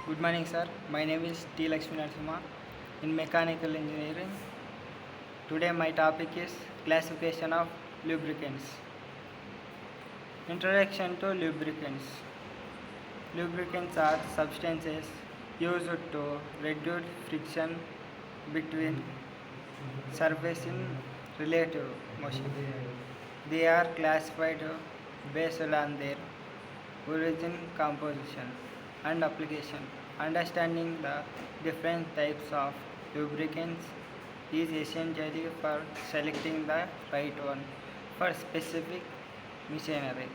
Good morning, sir. My name is T. Lakshmi Narasimha in Mechanical Engineering. Today, my topic is classification of lubricants. Introduction to lubricants. Lubricants are substances used to reduce friction between surfaces in relative motion. They are classified based on their origin, composition, and application. Understanding the different types of lubricants is essential for selecting the right one for specific machinery.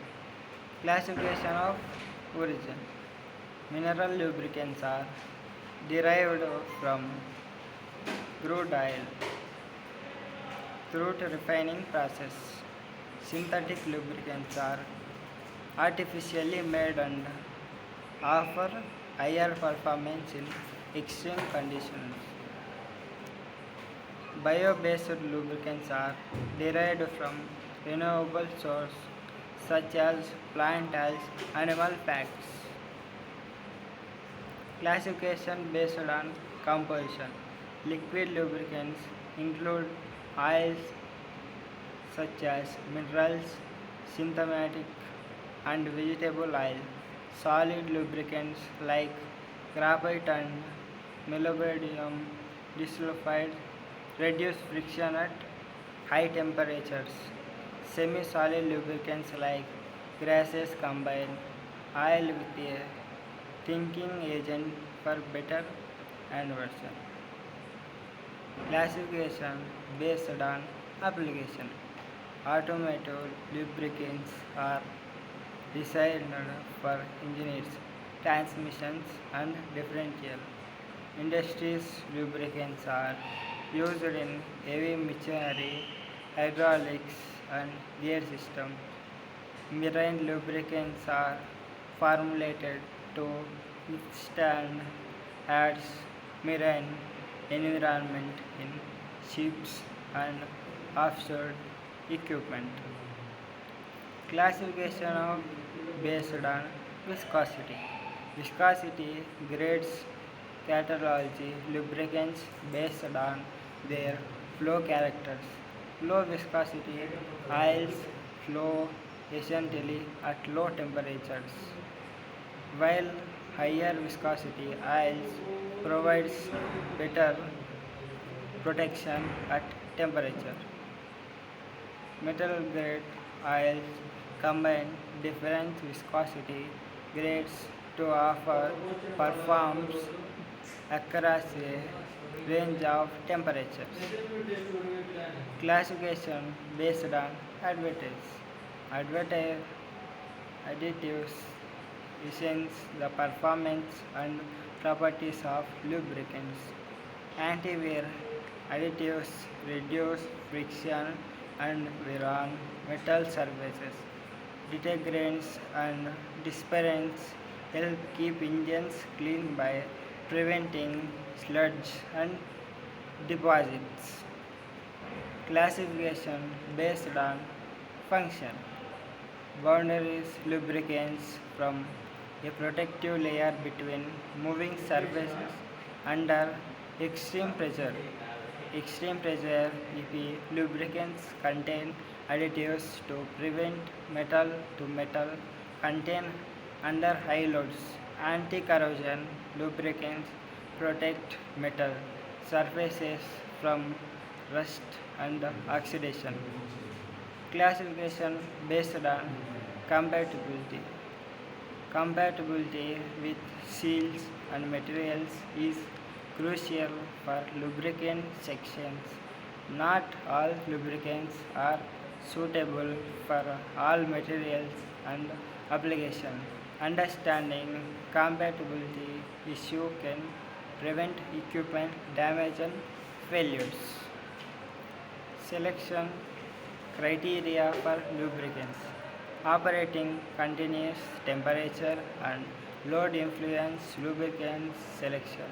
Classification of origin. Mineral lubricants are derived from crude oil through to refining process. Synthetic lubricants are artificially made and offer higher performance in extreme conditions. Bio-based lubricants are derived from renewable sources such as plant oils, animal fats. Classification based on composition. Liquid lubricants include oils such as minerals, synthetic and vegetable oil. Solid lubricants like graphite and molybdenum disulfide reduce friction at high temperatures. Semi-solid lubricants like gases combine oil with a thinning agent for better conversion. Classification based on application. Automotive lubricants are designed for engines, transmissions, and differential. Industries lubricants are used in heavy machinery, hydraulics, and gear system. Marine lubricants are formulated to withstand harsh marine environment in ships and offshore equipment. Classification of based on viscosity. Viscosity grades catalog lubricants based on their flow characters. Low viscosity oils flow essentially at low temperatures, while higher viscosity oils provides better protection at temperature. Metal grade oils combine different viscosity grades to offer performance across a range of temperatures. Classification based on advantage. Advantage additives enhance the performance and properties of lubricants. Anti-wear additives reduce friction and wear on metal surfaces. Detergents and dispersions help keep engines clean by preventing sludge and deposits. Classification based on function. Boundaries lubricants from a protective layer between moving surfaces under extreme pressure. Extreme pressure if lubricants contain additives to prevent metal to metal contact under high loads. Anti-corrosion lubricants protect metal surfaces from rust and oxidation. Classification based on compatibility. Compatibility with seals and materials is crucial for lubricant sections. Not all lubricants are suitable for all materials and applications. Understanding compatibility issue can prevent equipment damage and failures. Selection criteria for lubricants. Operating continuous temperature and load influence lubricant selection.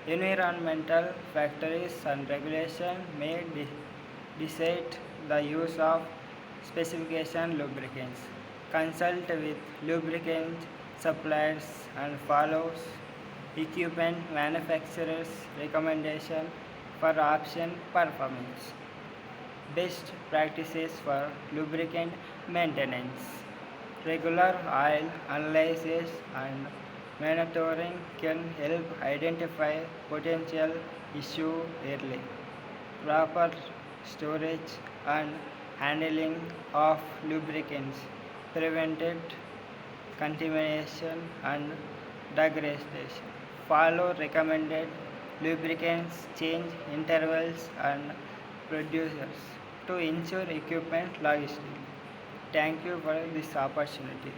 Environmental factors and regulation may decide the use of specification lubricants. Consult with lubricant suppliers and follow equipment manufacturers' recommendation for option performance, best practices for lubricant maintenance, regular oil analysis and monitoring can help identify potential issue early. Proper storage and handling of lubricants prevented contamination and degradation. Follow recommended lubricants change intervals and producers to ensure equipment logistics. Thank you for this opportunity.